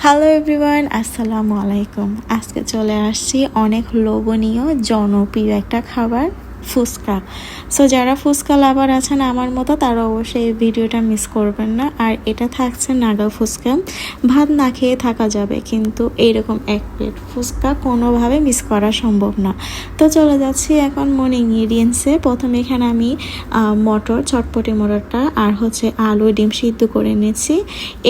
Hello everyone, আসসালামু আলাইকুম। আজকে চলে আসছি অনেক লোভনীয় জনপ্রিয় একটা খাবার, ফুচকা। সো যারা ফুচকা লাভার আছেন আমার মতো, তারা অবশ্যই এই ভিডিওটা মিস করবেন না। আর এটা থাকছে নাগা ফুচকা। ভাত না খেয়ে থাকা যাবে, কিন্তু এইরকম এক প্লেট ফুচকা কোনোভাবে মিস করা সম্ভব না। তো চলে যাচ্ছি এখন মূল ইনগ্রিডিয়েন্টসে। প্রথমে এখানে আমি মটর, চটপটি মটরটা আর আলু ডিম সিদ্ধ করে নিচ্ছি।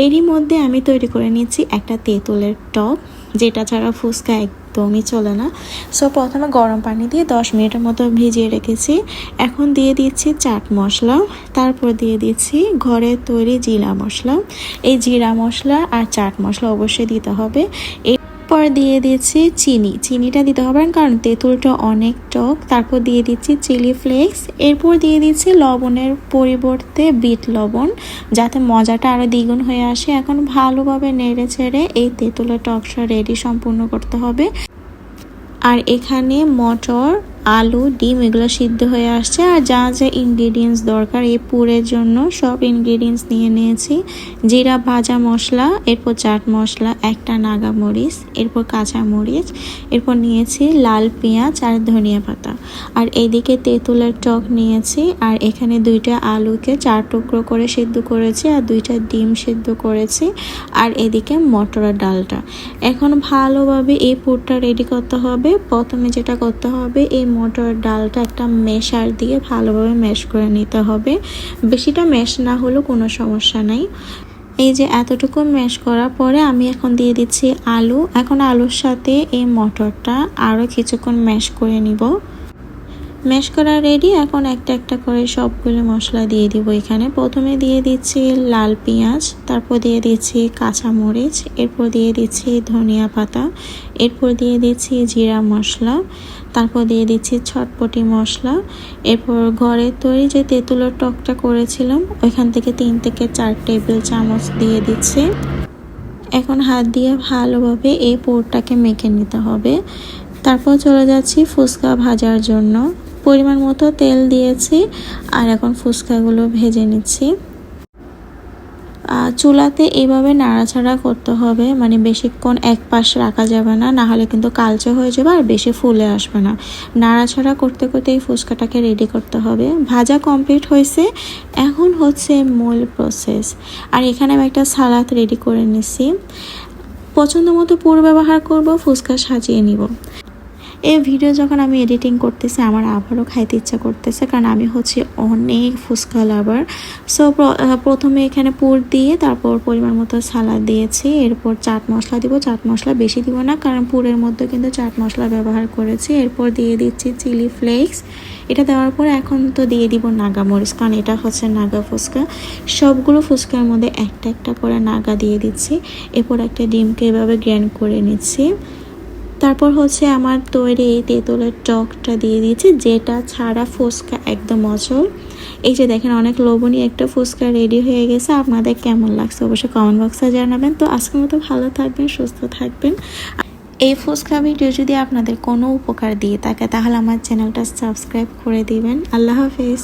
এরই মধ্যে আমি তৈরি করে নিচ্ছি একটা তেঁতুলের টক, যেটা ছাড়া ফুচকা একদমই চলে না। সো প্রথমে গরম পানি দিয়ে 10 মিনিটের মতো ভিজিয়ে রেখেছি। এখন দিয়ে দিচ্ছি চাট মশলা, তারপর দিয়ে দিচ্ছি ঘরে তৈরি জিরা মশলা। এই জিরা মশলা আর চাট মশলা অবশ্যই দিতে হবে। এরপর দিয়ে দিচ্ছি চিনিটা দিতে হবে, কারণ তেঁতুলটা অনেক টক। তারপর দিয়ে দিচ্ছি চিলি ফ্লেক্স। এরপর দিয়ে দিচ্ছি লবণের পরিবর্তে বিট লবণ, যাতে মজাটা আরও দ্বিগুণ হয়ে আসে। এখন ভালোভাবে নেড়ে ছেড়ে এই তেঁতুলের টকটা রেডি সম্পূর্ণ করতে হবে। আর এখানে মটর, আলু, ডিম এগুলো সিদ্ধ হয়ে আসছে। আর যা যা ইনগ্রিডিয়েন্টস দরকার এই পুরের জন্য সব ইনগ্রিডিয়েন্টস নিয়ে নিয়েছি। জিরা ভাজা মশলা, এরপর চাট মশলা, একটা নাগা মরিচ, এরপর কাঁচা মরিচ, এরপর নিয়েছি লাল পেঁয়াজ আর ধনিয়া পাতা। আর এইদিকে তেঁতুলের টক নিয়েছি। আর এখানে 2টা আলুকে 4 টুকরো করে সিদ্ধ করেছি, আর 2টা ডিম সিদ্ধ করেছি। আর এদিকে মটর আর ডালটা। এখন ভালোভাবে এই পুরটা রেডি করতে হবে। প্রথমে যেটা করতে হবে, এই মটর ডালটা একটা মেশার দিয়ে ভালোভাবে ম্যাশ করে নিতে হবে। বেশিটা ম্যাশ না হলেও কোনো সমস্যা নাই। এই যে এতটুকু ম্যাশ করার পরে আমি এখন দিয়ে দিচ্ছি আলু। এখন আলুর সাথে এই মটরটা আরও কিছুক্ষণ ম্যাশ করে নিব। ম্যাশ করা রেডি। এখন একটা একটা করে সবগুলো মশলা দিয়ে দিব। এখানে প্রথমে দিয়ে দিচ্ছি লাল পেঁয়াজ, তারপর দিয়ে দিচ্ছি কাঁচা মরিচ, এরপর দিয়ে দিচ্ছি ধনিয়া পাতা, এরপর দিয়ে দিচ্ছি জিরা মশলা, তারপর দিয়ে দিচ্ছি চটপটি মশলা। এরপর ঘরে তৈরি যে তেঁতুলের টকটা করেছিলাম, ওইখান থেকে 3 থেকে 4 টেবিল চামচ দিয়ে দিচ্ছি। এখন হাত দিয়ে ভালোভাবে এই পুরটাকে মেখে নিতে হবে। তারপর চলে যাচ্ছি ফুচকা ভাজার জন্য। পরিমাণ মতো তেল দিয়েছি, আর এখন ফুচকাগুলো ভেজে নিচ্ছি। চুলাতে এইভাবে নাড়াচাড়া করতে হবে, মানে বেশিক্ষণ এক পাশ রাখা যাবে না, নাহলে কিন্তু কালচে হয়ে যাবে আর বেশি ফুলে আসবে না। নাড়াচাড়া করতে করতে এই ফুচকাটাকে রেডি করতে হবে। ভাজা কমপ্লিট হয়েছে, এখন মূল প্রসেস। আর এখানে আমি একটা সালাদ রেডি করে নিছি। পছন্দ মতো পুর ব্যবহার করব, ফুচকা সাজিয়ে নিব। এই ভিডিও যখন আমি এডিটিং করতেছি, আমার আবারও খাইতে ইচ্ছা করতেছে, কারণ আমি অনেক ফুচকা লাভার। সো প্রথমে এখানে পুর দিয়ে তারপর পরিমাণ মতো সালাদ দিয়েছি। এরপর চাট মশলা দিব। চাট মশলা বেশি দিব না, কারণ পুরের মধ্যে কিন্তু চাট মশলা ব্যবহার করেছি। এরপর দিয়ে দিচ্ছি চিলি ফ্লেক্স। এটা দেওয়ার পর এখন তো দিয়ে দিব নাগা মরিচ, কারণ এটা নাগা ফুচকা। সবগুলো ফুচকার মধ্যে একটা একটা করে নাগা দিয়ে দিচ্ছি। এরপর একটা ডিমকে এভাবে গ্রাইন্ড করে নিচ্ছি। তারপর আমার তৈরি এই তেঁতুলের টকটা দিয়ে দিয়েছি, যেটা ছাড়া ফুচকা একদম অচল। এই যে দেখেন, অনেক লোভনীয় একটা ফুচকা রেডি হয়ে গেছে। আপনাদের কেমন লাগছে অবশ্যই কমেন্ট বক্সে জানাবেন। তো আজকের মতো ভালো থাকবেন, সুস্থ থাকবেন। এই ফুচকা ভিডিও যদি আপনাদের কোনো উপকার দিয়ে থাকে, তাহলে আমার চ্যানেলটা সাবস্ক্রাইব করে দিবেন। আল্লাহ হাফেজ।